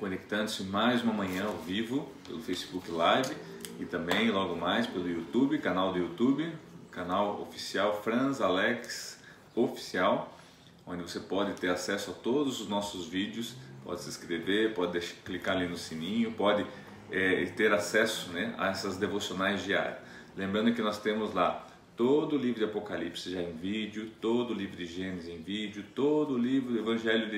conectando-se mais uma manhã ao vivo pelo Facebook Live e também logo mais pelo YouTube, canal do YouTube, canal oficial Franz Alex Oficial, onde você pode ter acesso a todos os nossos vídeos, pode se inscrever, pode clicar ali no sininho, pode ter acesso, né, a essas devocionais diárias. Lembrando que nós temos lá todo o livro de Apocalipse já em vídeo, todo o livro de Gênesis em vídeo, todo o livro do Evangelho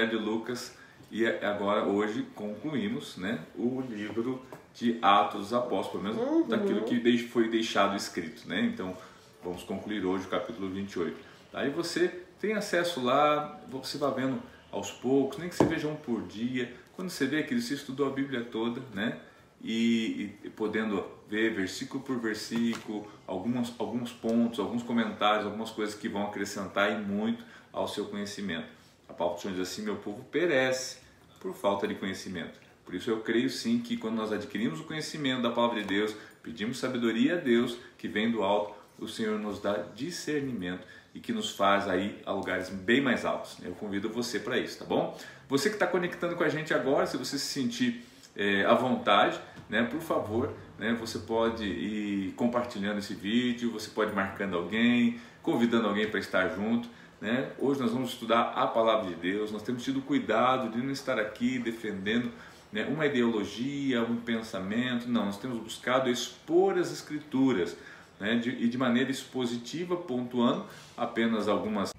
de Lucas e agora hoje concluímos, né, o livro de Atos dos Apóstolos, pelo menos daquilo que foi deixado escrito, né? Então vamos concluir hoje o capítulo 28. Aí você tem acesso lá, você vai vendo aos poucos, nem que você veja um por dia. Quando você vê que você estudou a Bíblia toda, né? E podendo ver versículo por versículo, alguns pontos, alguns comentários, algumas coisas que vão acrescentar e muito ao seu conhecimento. A palavra do Senhor diz assim: meu povo perece por falta de conhecimento. Por isso eu creio sim que quando nós adquirimos o conhecimento da palavra de Deus, pedimos sabedoria a Deus que vem do alto, o Senhor nos dá discernimento e que nos faz aí a lugares bem mais altos. Eu convido você para isso, tá bom? Você que está conectando com a gente agora, se você se sentir à vontade, né, por favor, né, você pode ir compartilhando esse vídeo, você pode ir marcando alguém, convidando alguém para estar junto, né? Hoje nós vamos estudar a palavra de Deus. Nós temos tido cuidado de não estar aqui defendendo, né, uma ideologia, um pensamento. Não, nós temos buscado expor as Escrituras, né, e de maneira expositiva, pontuando algumas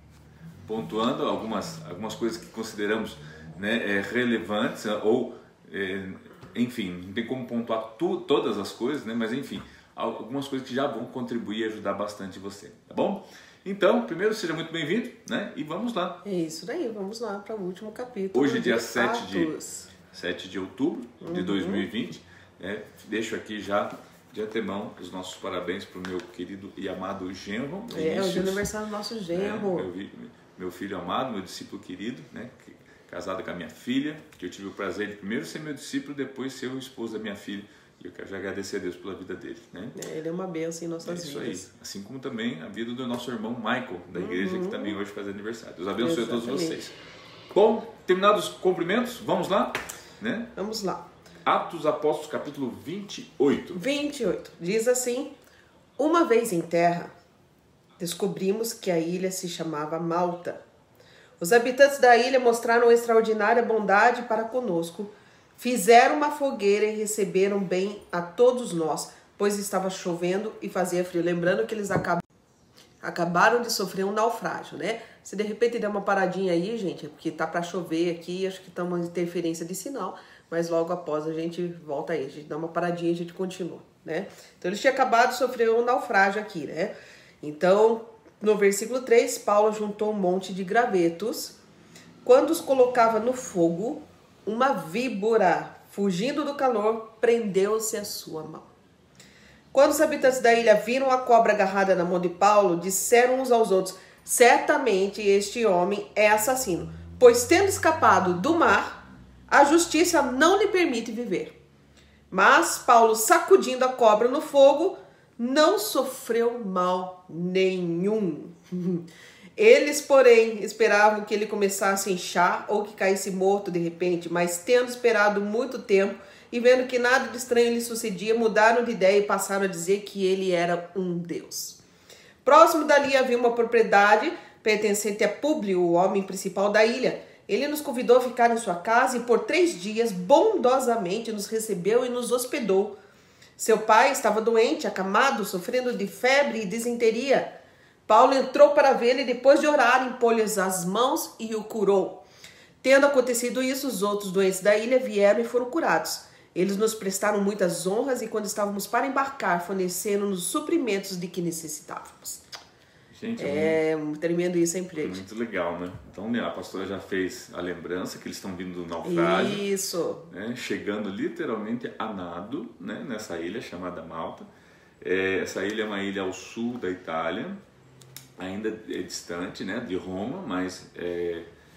coisas que consideramos, né, relevantes ou enfim, não tem como pontuar todas as coisas, né? Mas enfim, algumas coisas que já vão contribuir e ajudar bastante você, tá bom? Então, primeiro, seja muito bem-vindo, né? E vamos lá. É isso daí, vamos lá para o último capítulo. Hoje, dia 7 de outubro de 2020, deixo aqui já de antemão os nossos parabéns para o meu querido e amado genro. É o dia do aniversário do nosso genro. Meu filho amado, meu discípulo querido, né? Casado com a minha filha, que eu tive o prazer de primeiro ser meu discípulo, depois ser o esposo da minha filha. E eu quero já agradecer a Deus pela vida dele, né? Ele é uma bênção em nossas vidas. Isso aí. Assim como também a vida do nosso irmão Michael, da igreja, que também hoje faz aniversário. Deus abençoe a todos vocês. Bom, terminados os cumprimentos, vamos lá? Né? Vamos lá. Atos dos Apóstolos, capítulo 28. 28. Diz assim: uma vez em terra, descobrimos que a ilha se chamava Malta. Os habitantes da ilha mostraram extraordinária bondade para conosco. Fizeram uma fogueira e receberam bem a todos nós, pois estava chovendo e fazia frio. Lembrando que eles acabaram de sofrer um naufrágio, né? Se de repente der uma paradinha aí, gente, é porque tá para chover aqui, acho que tá uma interferência de sinal, mas logo após a gente volta aí, a gente dá uma paradinha e a gente continua, né? Então eles tinham acabado de sofrer um naufrágio aqui, né? Então, no versículo 3, Paulo juntou um monte de gravetos. Quando os colocava no fogo, uma víbora, fugindo do calor, prendeu-se à sua mão. Quando os habitantes da ilha viram a cobra agarrada na mão de Paulo, disseram uns aos outros: certamente este homem é assassino, pois tendo escapado do mar, a justiça não lhe permite viver. Mas Paulo, sacudindo a cobra no fogo, não sofreu mal nenhum. Eles, porém, esperavam que ele começasse a inchar ou que caísse morto de repente, mas tendo esperado muito tempo e vendo que nada de estranho lhe sucedia, mudaram de ideia e passaram a dizer que ele era um deus. Próximo dali havia uma propriedade pertencente a Públio, o homem principal da ilha. Ele nos convidou a ficar em sua casa e por 3 dias bondosamente nos recebeu e nos hospedou. Seu pai estava doente, acamado, sofrendo de febre e disenteria. Paulo entrou para vê-lo e depois de orar, impôs-lhes as mãos e o curou. Tendo acontecido isso, os outros doentes da ilha vieram e foram curados. Eles nos prestaram muitas honras e quando estávamos para embarcar, forneceram-nos os suprimentos de que necessitávamos. Gente, tremendo isso, hein, gente? Muito legal, né? Então a pastora já fez a lembrança que eles estão vindo do naufrágio. Isso. Né? Chegando literalmente a nado, né? Nessa ilha chamada Malta. Essa ilha é uma ilha ao sul da Itália, ainda é distante, né, de Roma, mas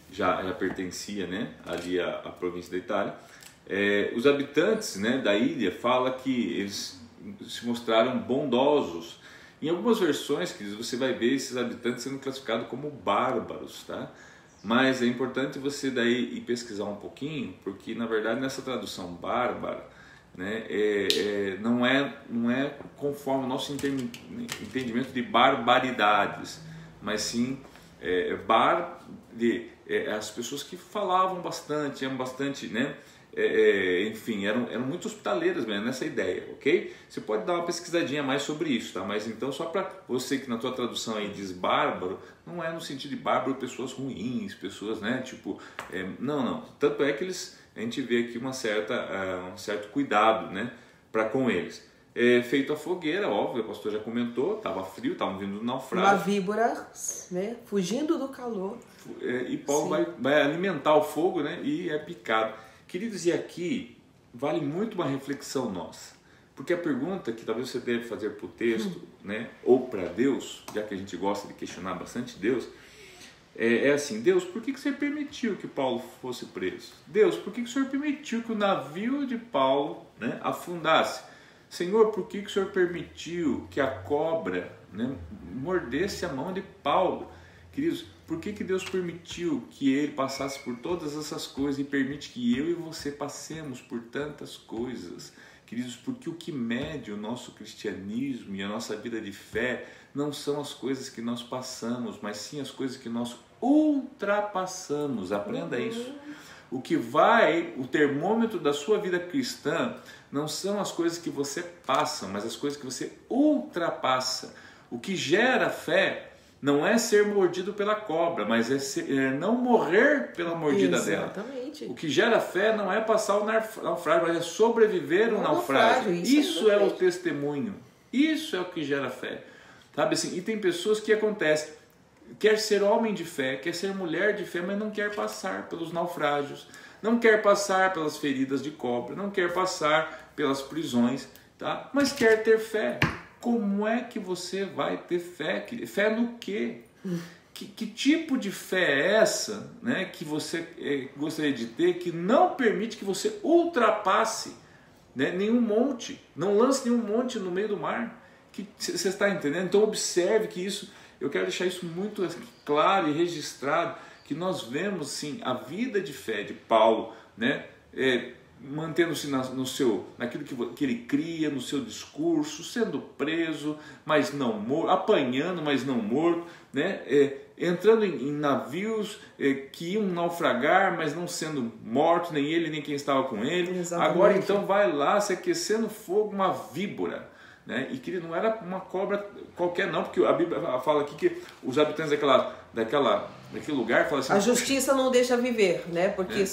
já pertencia, né, ali à província da Itália. Os habitantes, né, da ilha falam que eles se mostraram bondosos. Em algumas versões, queridos, você vai ver esses habitantes sendo classificados como bárbaros, tá? Mas é importante você daí ir pesquisar um pouquinho, porque na verdade nessa tradução bárbara, né, não é conforme o nosso entendimento de barbaridades, mas sim as pessoas que falavam bastante, eram bastante, né, enfim, eram muito hospitaleiras mesmo nessa ideia, ok? Você pode dar uma pesquisadinha mais sobre isso, tá? Mas então, só para você que na tua tradução aí diz bárbaro, não é no sentido de bárbaro pessoas ruins, pessoas, né, tipo, não. Tanto é que a gente vê aqui um certo cuidado, né, para com eles. Feito a fogueira, óbvio, o pastor já comentou, estava frio, estavam vindo do naufrágio. Uma víbora, né, fugindo do calor. E Paulo vai alimentar o fogo, né, e é picado. Queridos, e aqui vale muito uma reflexão nossa, porque a pergunta que talvez você deve fazer para o texto, né, ou para Deus, já que a gente gosta de questionar bastante Deus, é assim: Deus, por que o Senhor permitiu que Paulo fosse preso? Deus, por que o Senhor permitiu que o navio de Paulo, né, afundasse? Senhor, por que o Senhor permitiu que a cobra, né, mordesse a mão de Paulo? Queridos, por que Deus permitiu que ele passasse por todas essas coisas e permite que eu e você passemos por tantas coisas? Queridos, porque o que mede o nosso cristianismo e a nossa vida de fé não são as coisas que nós passamos, mas sim as coisas que nós ultrapassamos. Aprenda isso. O termômetro da sua vida cristã não são as coisas que você passa, mas as coisas que você ultrapassa. O que gera fé não é ser mordido pela cobra, mas é não morrer pela mordida Exatamente. dela. O que gera fé não é passar o naufrágio, mas é sobreviver ao naufrágio. Isso é o testemunho. Isso é o que gera fé. Sabe assim? E tem pessoas que acontece, quer ser homem de fé, quer ser mulher de fé, mas não quer passar pelos naufrágios, não quer passar pelas feridas de cobra, não quer passar pelas prisões, tá? Mas quer ter fé. Como é que você vai ter fé, querido? Fé no quê? Que tipo de fé é essa, né, que você gostaria de ter, que não permite que você ultrapasse, né, nenhum monte, não lance nenhum monte no meio do mar? Você está entendendo? Então observe que isso, eu quero deixar isso muito claro e registrado, que nós vemos sim a vida de fé de Paulo, né, mantendo-se naquilo que ele cria, no seu discurso, sendo preso, mas não morto, apanhando, mas não morto, né? Entrando em navios que iam naufragar, mas não sendo morto, nem ele, nem quem estava com ele. Exatamente. Agora então vai lá se aquecendo fogo, uma víbora, né? E que não era uma cobra qualquer não, porque a Bíblia fala aqui que os habitantes daquele lugar falam assim... A justiça não deixa viver, né? Porque...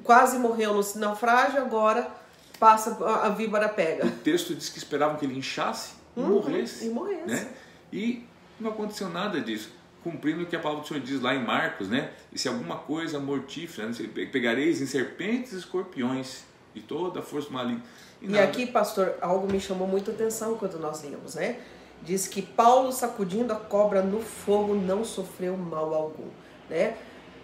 quase morreu no naufrágio, agora a víbora pega. O texto diz que esperavam que ele inchasse e morresse. Né? E não aconteceu nada disso, cumprindo o que a palavra do Senhor diz lá em Marcos, né? E se alguma coisa mortífera, né? Pegareis em serpentes e escorpiões e toda a força maligna. E aqui, pastor, algo me chamou muito a atenção quando nós lemos, né? Diz que Paulo, sacudindo a cobra no fogo, não sofreu mal algum, né?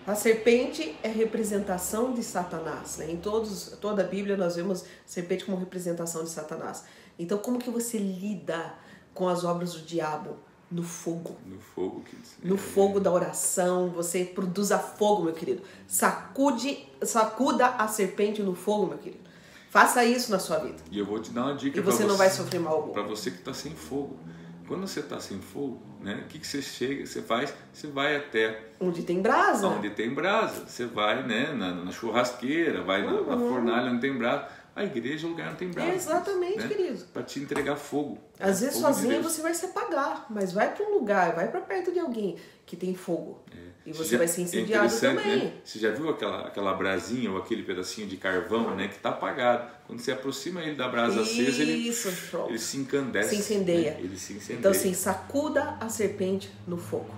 A serpente é representação de Satanás, né? Em toda a Bíblia nós vemos a serpente como representação de Satanás. Então, como que você lida com as obras do diabo? No fogo. No fogo, no fogo da oração, você produza fogo, meu querido. Sacuda a serpente no fogo, meu querido. Faça isso na sua vida. E eu vou te dar uma dica. E você não vai sofrer mal algum. Para você que está sem fogo. Quando você está sem fogo, né? O que você faz? Você vai até... onde tem brasa. Onde tem brasa. Você vai, né, na churrasqueira, vai na fornalha onde tem brasa. A igreja é o lugar onde tem brasa. Exatamente, né? Querido. Para te entregar fogo. Às vezes sozinho você vai se apagar, mas vai para um lugar, vai para perto de alguém que tem fogo. E você vai ser incendiado também. Né? Você já viu aquela brasinha ou aquele pedacinho de carvão, né, que está apagado? Quando você aproxima ele da brasa acesa, ele se encandece. Se incendeia. Né? Ele se incendeia. Então, assim, sacuda a serpente no fogo.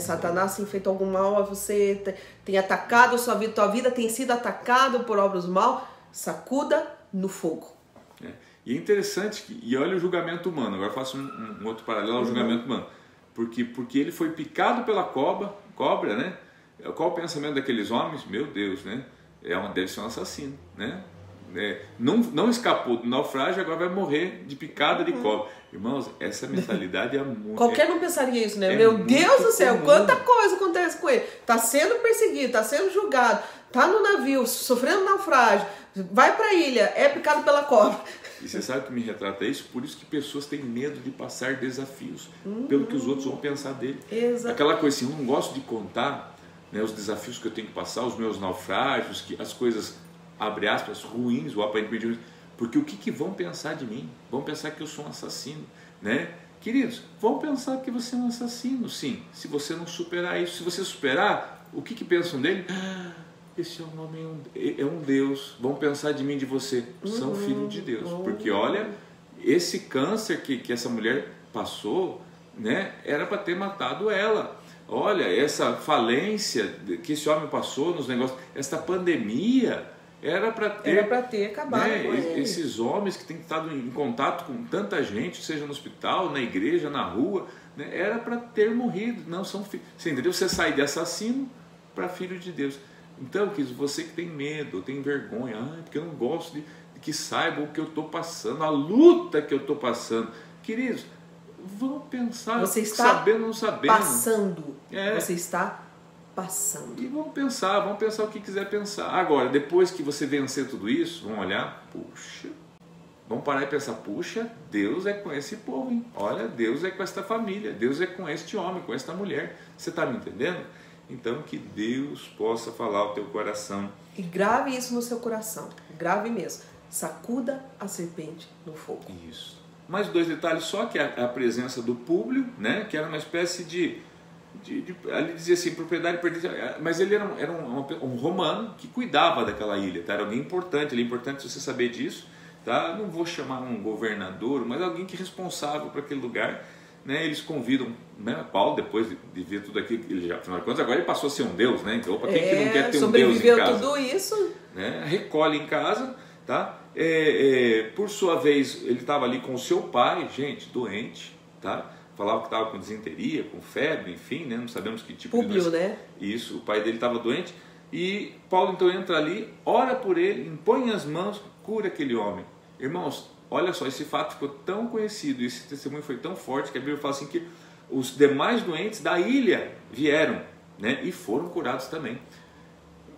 Satanás tem feito algum mal a você, tem atacado a sua vida, tua vida tem sido atacada por obras do mal, sacuda no fogo. E é interessante, e olha o julgamento humano, agora eu faço um outro paralelo ao julgamento humano. Porque ele foi picado pela cobra, né? Qual o pensamento daqueles homens? Meu Deus, né? Deve ser um assassino, né? não escapou do naufrágio, agora vai morrer de picada de cobra. Irmãos, essa mentalidade é muito... Qualquer não pensaria isso, né? Meu Deus do céu, comum. quanta coisa acontece com ele. Tá sendo perseguido, tá sendo julgado, tá no navio, sofrendo naufrágio, vai pra ilha, é picado pela cobra. E você sabe que me retrata isso? Por isso que pessoas têm medo de passar desafios, pelo que os outros vão pensar dele. Exato. Aquela coisa assim, eu não gosto de contar, né, os desafios que eu tenho que passar, os meus naufrágios, as coisas, abre aspas, ruins, ou aparentemente ruins, porque o que vão pensar de mim? Vão pensar que eu sou um assassino, né? Queridos, vão pensar que você é um assassino, sim, se você não superar isso. Se você superar, o que pensam dele? Esse homem é um Deus. Vão pensar de mim, de você, são filho de Deus. Porque olha, esse câncer que essa mulher passou, né, era para ter matado ela. Olha, essa falência que esse homem passou nos negócios, essa pandemia era para ter acabado, né, com ele. Esses homens que têm estado em contato com tanta gente, seja no hospital, na igreja, na rua, né, era para ter morrido. Não são filhos. Você entendeu? Você sai de assassino para filho de Deus. Então, queridos, você que tem medo, tem vergonha, porque eu não gosto de que saibam o que eu estou passando, a luta que eu estou passando. Queridos, vão pensar, você está sabendo ou não sabendo. Passando. Você está passando. E vão pensar o que quiser pensar. Agora, depois que você vencer tudo isso, vão olhar, puxa, vão parar e pensar, puxa, Deus é com esse povo, hein? Olha, Deus é com esta família, Deus é com este homem, com esta mulher. Você está me entendendo? Então, que Deus possa falar ao teu coração. E grave isso no seu coração. Grave mesmo. Sacuda a serpente no fogo. Isso. Mais 2 detalhes só, que a presença do Públio, né? Que era uma espécie de ali dizia assim, propriedade perdida, mas ele era um romano que cuidava daquela ilha, tá? Era alguém importante, ele é importante você saber disso, tá? Não vou chamar um governador, mas alguém que é responsável para aquele lugar, né? Eles convidam, né, Paulo, depois de ver tudo aquilo, ele já, afinal de contas, agora ele passou a ser um Deus, né? Então, para quem que não quer ter um Deus em casa? Tudo isso, né? Recolhe em casa, tá? Por sua vez, ele estava ali com o seu pai, gente, doente, tá? Falava que estava com disenteria, com febre, enfim, né? Não sabemos que tipo Públio, de doença. né? Isso, o pai dele estava doente. E Paulo então entra ali, ora por ele, impõe as mãos, cura aquele homem. Irmãos, olha só, esse fato ficou tão conhecido, esse testemunho foi tão forte, que a Bíblia fala assim que os demais doentes da ilha vieram, né? E foram curados também.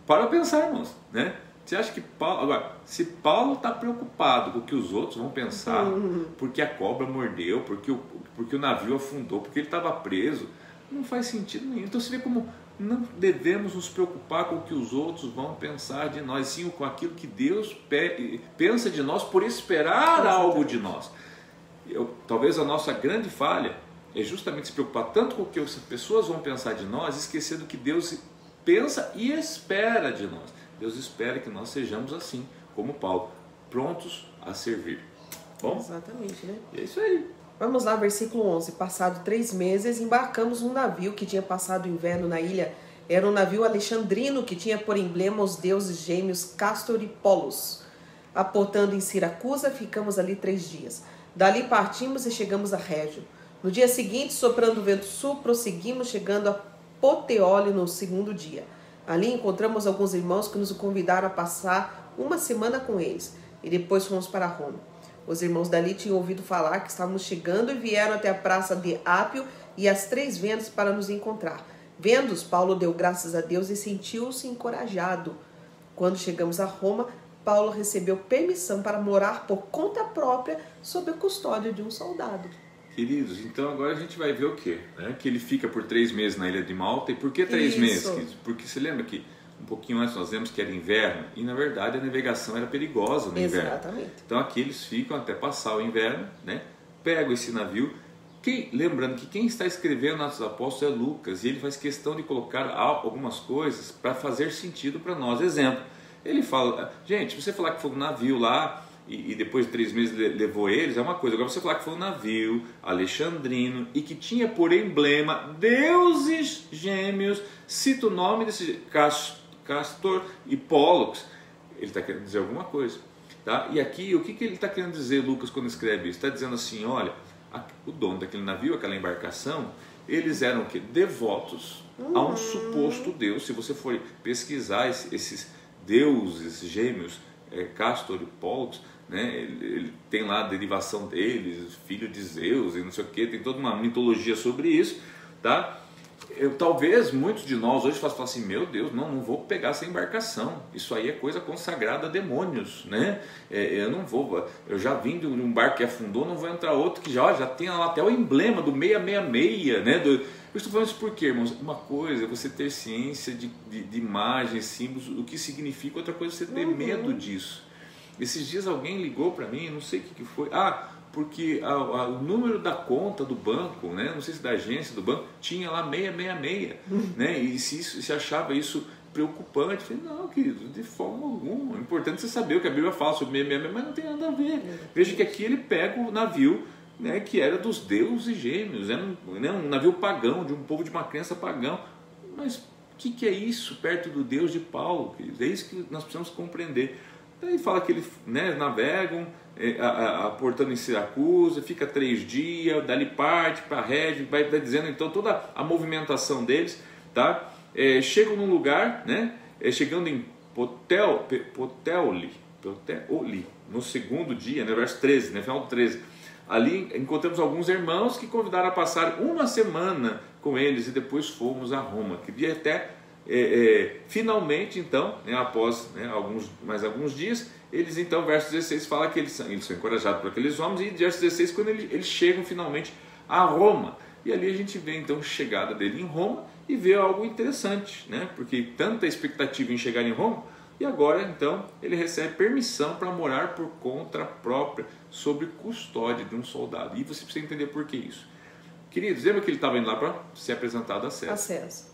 Para pensar, irmãos, né? Você acha que Paulo... Agora, se Paulo está preocupado com o que os outros vão pensar, porque a cobra mordeu, porque o navio afundou, porque ele estava preso, não faz sentido nenhum. Então você vê como não devemos nos preocupar com o que os outros vão pensar de nós, sim com aquilo que Deus pensa de nós por esperar algo de nós. Talvez a nossa grande falha é justamente se preocupar tanto com o que as pessoas vão pensar de nós, esquecer do que Deus pensa e espera de nós. Deus espera que nós sejamos assim, como Paulo, prontos a servir. Bom? Exatamente, né? É isso aí. Vamos lá, versículo 11. Passado 3 meses, embarcamos num navio que tinha passado o inverno na ilha. Era um navio alexandrino que tinha por emblema os deuses gêmeos Castor e Polos. Aportando em Siracusa, ficamos ali 3 dias. Dali partimos e chegamos a Régio. No dia seguinte, soprando o vento sul, prosseguimos, chegando a Puteoli no 2º dia. Ali encontramos alguns irmãos que nos convidaram a passar uma semana com eles, e depois fomos para Roma. Os irmãos dali tinham ouvido falar que estávamos chegando e vieram até a praça de Ápio e as 3 vendas para nos encontrar. Vendo-os, Paulo deu graças a Deus e sentiu-se encorajado. Quando chegamos a Roma, Paulo recebeu permissão para morar por conta própria sob a custódia de um soldado. Queridos, então agora a gente vai ver o quê? Né? Que ele fica por 3 meses na ilha de Malta. E por que 3 meses, queridos? Porque você lembra que um pouquinho antes nós vemos que era inverno e na verdade a navegação era perigosa no inverno. Exatamente. Então aqui eles ficam até passar o inverno, né? Pegam esse navio. Lembrando que quem está escrevendo Atos dos Apóstolos é Lucas, e ele faz questão de colocar algumas coisas para fazer sentido para nós. Exemplo, ele fala, gente, você falar que foi um navio lá e depois de 3 meses levou eles, é uma coisa. Agora você falar que foi um navio alexandrino e que tinha por emblema deuses gêmeos, cita o nome desse Castor e Pollux, ele está querendo dizer alguma coisa, tá? E aqui, o que ele está querendo dizer, Lucas, quando escreve isso? Está dizendo assim, olha, o dono daquele navio, aquela embarcação, eles eram o quê? Devotos a um suposto Deus. Se você for pesquisar esses deuses gêmeos, Castor e Pollux, né? Ele tem lá a derivação deles, filho de Zeus e não sei o que, tem toda uma mitologia sobre isso, tá? Talvez muitos de nós hoje façam assim, meu Deus, não vou pegar essa embarcação, isso aí é coisa consagrada a demônios, né? Eu não vou, eu já vim de um barco que afundou, não vou entrar outro que já tem lá até o emblema do 666, né? Eu estou falando isso por quê, irmãos? Uma coisa é você ter ciência de imagens, símbolos, o que significa, outra coisa é você ter medo disso. Esses dias alguém ligou para mim, não sei o que foi, porque o número da conta do banco, né, não sei se da agência do banco, tinha lá 666, né, e se achava isso preocupante. Eu falei, não, querido, de forma alguma. O importante é você saber o que a Bíblia fala sobre 666, mas não tem nada a ver. Veja que aqui ele pega o navio, né, que era dos deuses gêmeos, era um navio pagão, de um povo de uma crença pagão. Mas o que é isso perto do Deus de Paulo, querido? É isso que nós precisamos compreender. Daí fala que eles, né, navegam, aportando em Siracusa, fica 3 dias, dali parte para Régio, vai dizendo então toda a movimentação deles, tá? Chegam num lugar, né? Chegando em Puteoli, no segundo dia, né, verso 13, né, final do 13. Ali encontramos alguns irmãos que convidaram a passar uma semana com eles e depois fomos a Roma. Queria até finalmente, então, né, após, né, mais alguns dias, eles então, verso 16, fala que eles são encorajados por aqueles homens, e verso 16, quando eles chegam finalmente a Roma. E ali a gente vê então a chegada dele em Roma e vê algo interessante, né? Porque tanta expectativa em chegar em Roma, e agora então ele recebe permissão para morar por conta própria, sob custódia de um soldado. E você precisa entender por que isso. Queridos, lembra que ele estava indo lá para ser apresentado a César?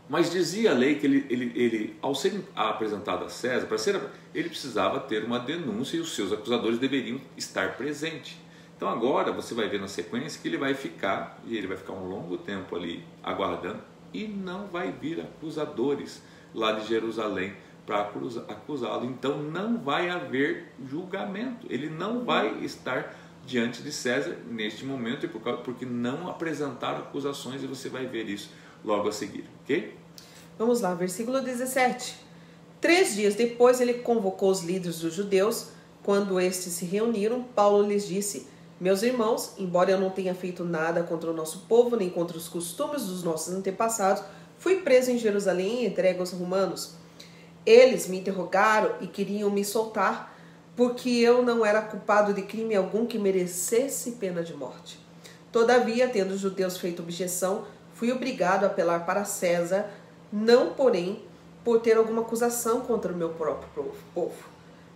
Mas dizia a lei que ele ao ser apresentado a César, ele precisava ter uma denúncia e os seus acusadores deveriam estar presentes. Então agora você vai ver na sequência que ele vai ficar um longo tempo ali aguardando e não vai vir acusadores lá de Jerusalém para acusá-lo. Então não vai haver julgamento, ele não vai estar diante de César neste momento, porque não apresentaram acusações, e você vai ver isso logo a seguir, ok? Vamos lá, versículo 17. 3 dias depois ele convocou os líderes dos judeus. Quando estes se reuniram, Paulo lhes disse: meus irmãos, embora eu não tenha feito nada contra o nosso povo, nem contra os costumes dos nossos antepassados, fui preso em Jerusalém e entregue aos romanos. Eles me interrogaram e queriam me soltar, porque eu não era culpado de crime algum que merecesse pena de morte. Todavia, tendo os judeus feito objeção, fui obrigado a apelar para César, não, porém, por ter alguma acusação contra o meu próprio povo.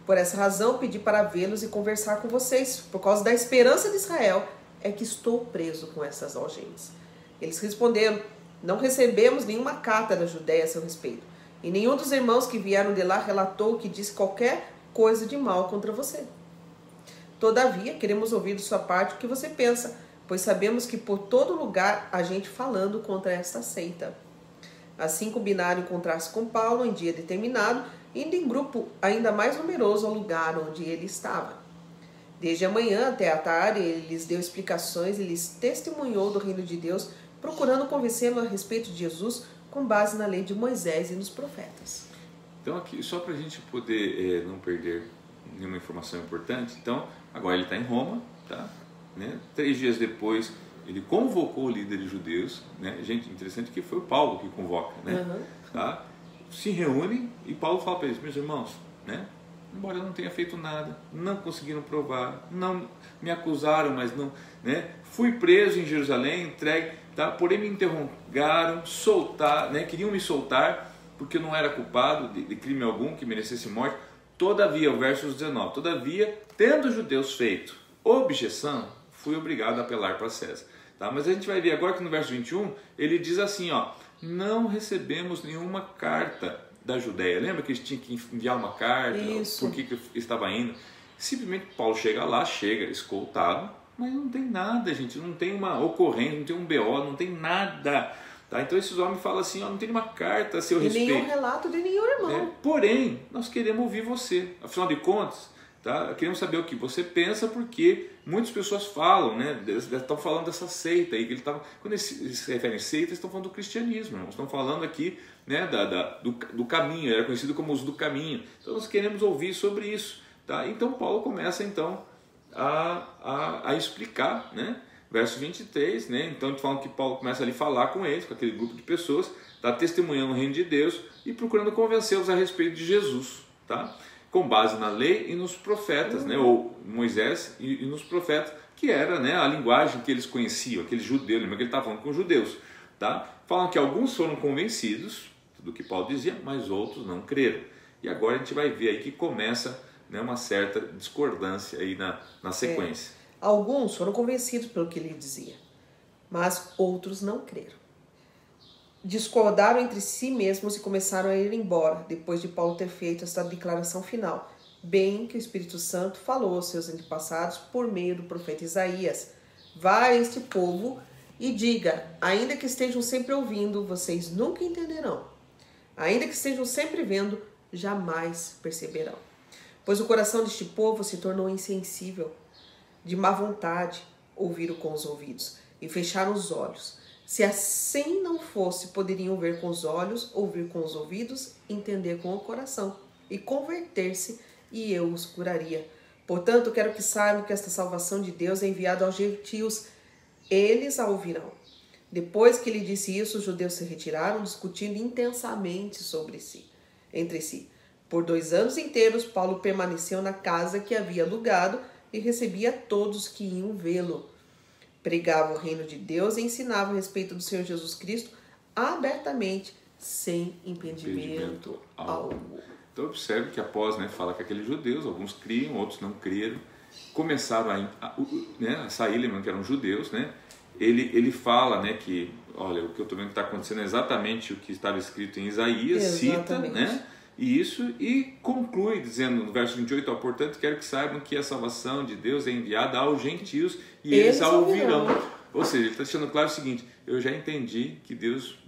Por essa razão, pedi para vê-los e conversar com vocês. Por causa da esperança de Israel, é que estou preso com essas algemas. Eles responderam: não recebemos nenhuma carta da Judéia a seu respeito, e nenhum dos irmãos que vieram de lá relatou que disse qualquer coisa de mal contra você. Todavia, queremos ouvir de sua parte o que você pensa, pois sabemos que por todo lugar há gente falando contra esta seita. Assim combinaram encontrar-se com Paulo em dia determinado, indo em grupo ainda mais numeroso ao lugar onde ele estava. Desde a manhã até a tarde, ele lhes deu explicações e lhes testemunhou do reino de Deus, procurando convencê-lo a respeito de Jesus com base na lei de Moisés e nos profetas. Então aqui, só para a gente poder não perder nenhuma informação importante, então agora ele está em Roma, tá? Né? 3 dias depois ele convocou líderes judeus, né? Gente, interessante que foi o Paulo que convoca, né? Tá? Se reúnem e Paulo fala para eles: meus irmãos, né? Embora eu não tenha feito nada, não conseguiram provar, não me acusaram, mas não, né? Fui preso em Jerusalém, entregue, tá? Porém me interrogaram, né? Queriam me soltar porque eu não era culpado de crime algum que merecesse morte. Todavia, o verso 19, todavia, tendo os judeus feito objeção, fui obrigado a apelar para César. Tá? Mas a gente vai ver agora que no verso 21, ele diz assim, ó: não recebemos nenhuma carta da Judéia. Lembra que eles tinham que enviar uma carta? Isso. Por que estava indo? Simplesmente Paulo chega escoltado, mas não tem nada, gente. Não tem uma ocorrência, não tem um BO, não tem nada. Tá? Então esses homens falam assim, ó: não tem uma carta a seu respeito. Nenhum relato de nenhum irmão. Porém, nós queremos ouvir você. Afinal de contas, tá? Queremos saber o que você pensa, porque muitas pessoas falam, né? Estão falando dessa seita aí, que ele tava, quando eles se referem a seita, eles estão falando do cristianismo, irmãos. Estão falando aqui, né, do caminho, era conhecido como os do caminho. Então nós queremos ouvir sobre isso, tá? Então Paulo começa então a explicar, né? Verso 23, né? Então eles falam que Paulo começa ali a falar com eles, com aquele grupo de pessoas, tá? Testemunhando o reino de Deus e procurando convencê-los a respeito de Jesus, tá? Com base na lei e nos profetas, né? Ou Moisés e nos profetas, que era, né, a linguagem que eles conheciam, aqueles judeus, lembra que ele estava falando com os judeus, tá? Falam que alguns foram convencidos do que Paulo dizia, mas outros não creram. E agora a gente vai ver aí que começa, né, uma certa discordância aí na sequência. Alguns foram convencidos pelo que ele dizia, mas outros não creram. Discordaram entre si mesmos e começaram a ir embora, depois de Paulo ter feito esta declaração final, bem que o Espírito Santo falou aos seus antepassados por meio do profeta Isaías: vá a este povo e diga, ainda que estejam sempre ouvindo, vocês nunca entenderão. Ainda que estejam sempre vendo, jamais perceberão. Pois o coração deste povo se tornou insensível, de má vontade, ouviram com os ouvidos e fecharam os olhos. Se assim não fosse, poderiam ver com os olhos, ouvir com os ouvidos, entender com o coração e converter-se, e eu os curaria. Portanto, quero que saibam que esta salvação de Deus é enviada aos gentios. Eles a ouvirão. Depois que ele disse isso, os judeus se retiraram, discutindo intensamente entre si. Por 2 anos inteiros, Paulo permaneceu na casa que havia alugado e recebia todos que iam vê-lo. Pregava o reino de Deus e ensinava a respeito do Senhor Jesus Cristo abertamente, sem impedimento algum. Então observe que após, né, fala que aqueles judeus, alguns criam, outros não creram, começaram a sair, lembrando que eram judeus, né? Ele fala, né, que, olha, o que eu estou vendo que está acontecendo é exatamente o que estava escrito em Isaías, Exatamente. cita, né? E conclui dizendo no verso 28, portanto, quero que saibam que a salvação de Deus é enviada aos gentios e eles a ouvirão. Ou seja, ele está deixando claro o seguinte: eu já entendi que Deus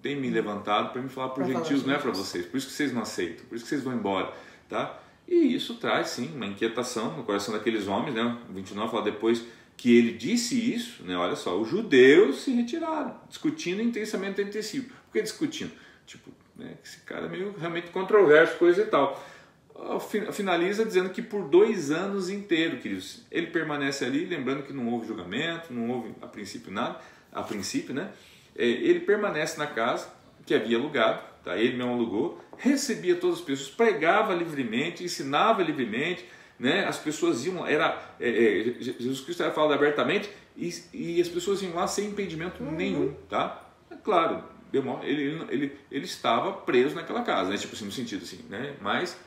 tem me levantado para me falar para os gentios, não é para vocês. Por isso que vocês não aceitam, por isso que vocês vão embora, tá? E isso traz, sim, uma inquietação no coração daqueles homens, né? 29 fala, depois que ele disse isso, né? Olha só, os judeus se retiraram, discutindo intensamente entre si. Por que discutindo? Tipo, né, esse cara é meio realmente controverso, coisa e tal. Finaliza dizendo que por 2 anos inteiros, queridos, ele permanece ali, lembrando que não houve julgamento, não houve a princípio nada, né? Ele permanece na casa que havia alugado, tá? Ele mesmo alugou, recebia todas as pessoas, pregava livremente, ensinava livremente, né? As pessoas iam, Jesus Cristo era falado abertamente e as pessoas iam lá sem impedimento nenhum, tá? É claro, ele estava preso naquela casa, né? Tipo assim, no sentido assim, né? Mas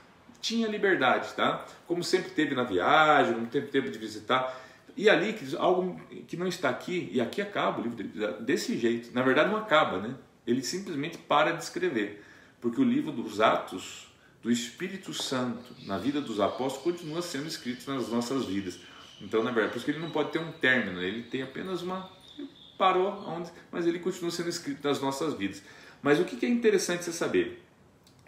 tinha liberdade, tá? Como sempre teve na viagem, como sempre teve de visitar. E ali, algo que não está aqui, e aqui acaba o livro desse jeito. Na verdade não acaba, né? Ele simplesmente para de escrever, porque o livro dos Atos do Espírito Santo na vida dos apóstolos continua sendo escrito nas nossas vidas. Então, na verdade, por isso que ele não pode ter um término, ele tem apenas parou, mas ele continua sendo escrito nas nossas vidas. Mas o que é interessante você saber?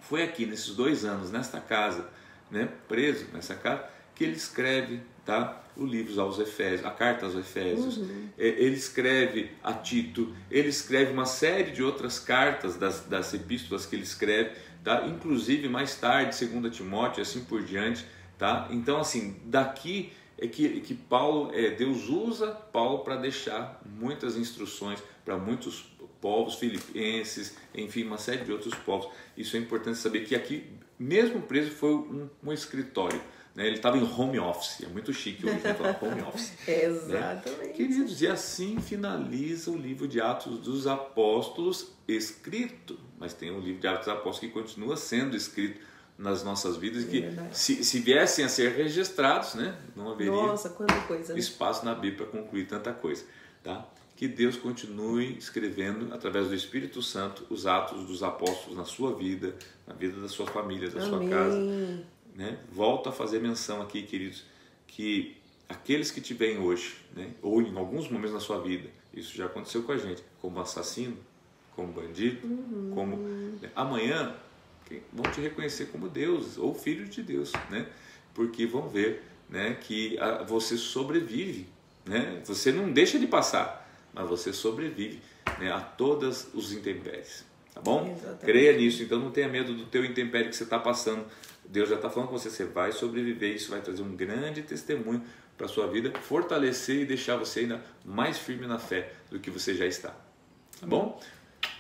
Foi aqui, nesses 2 anos, nesta casa, né, preso nessa casa, que ele escreve, tá, o livro aos Efésios, a carta aos Efésios. Ele escreve a Tito, ele escreve uma série de outras cartas das epístolas que ele escreve, tá? Inclusive mais tarde, 2 Timóteo, assim por diante, tá? Então, assim, daqui é que Paulo, Deus usa Paulo para deixar muitas instruções para muitos povos, filipenses, enfim, uma série de outros povos. Isso é importante saber, que aqui, mesmo preso, foi um escritório, né? Ele estava em home office, é muito chique hoje, né? Falar home office. Exatamente. Né? Queridos, e assim finaliza o livro de Atos dos Apóstolos escrito, mas tem o livro de Atos dos Apóstolos que continua sendo escrito nas nossas vidas, que se viessem a ser registrados, né, não haveria quanta coisa, né? espaço na Bíblia para concluir tanta coisa, tá? Que Deus continue escrevendo através do Espírito Santo os atos dos apóstolos na sua vida, na vida da sua família, da sua casa, né? Volto a fazer menção aqui, queridos, que aqueles que te veem hoje, né, ou em alguns momentos na sua vida, isso já aconteceu com a gente, como assassino, como bandido, como amanhã vão te reconhecer como Deus ou filho de Deus, né? porque vão ver, né, que você sobrevive, né? Você não deixa de passar, mas você sobrevive, né, a todas os intempéries, tá bom? Exatamente. Creia nisso, então não tenha medo do teu intempério que você está passando. Deus já está falando com você, você vai sobreviver, isso vai trazer um grande testemunho para a sua vida, fortalecer e deixar você ainda mais firme na fé do que você já está, tá bom?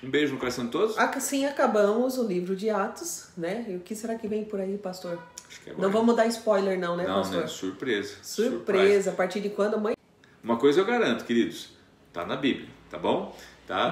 Um beijo no coração de todos. Assim acabamos o livro de Atos, né? E o que será que vem por aí, pastor? Acho que agora... Não vamos dar spoiler não, né, Não, pastor? né? Surpresa. Surpresa. A partir de quando, mãe? Uma coisa eu garanto, queridos, tá na Bíblia, tá bom? Tá?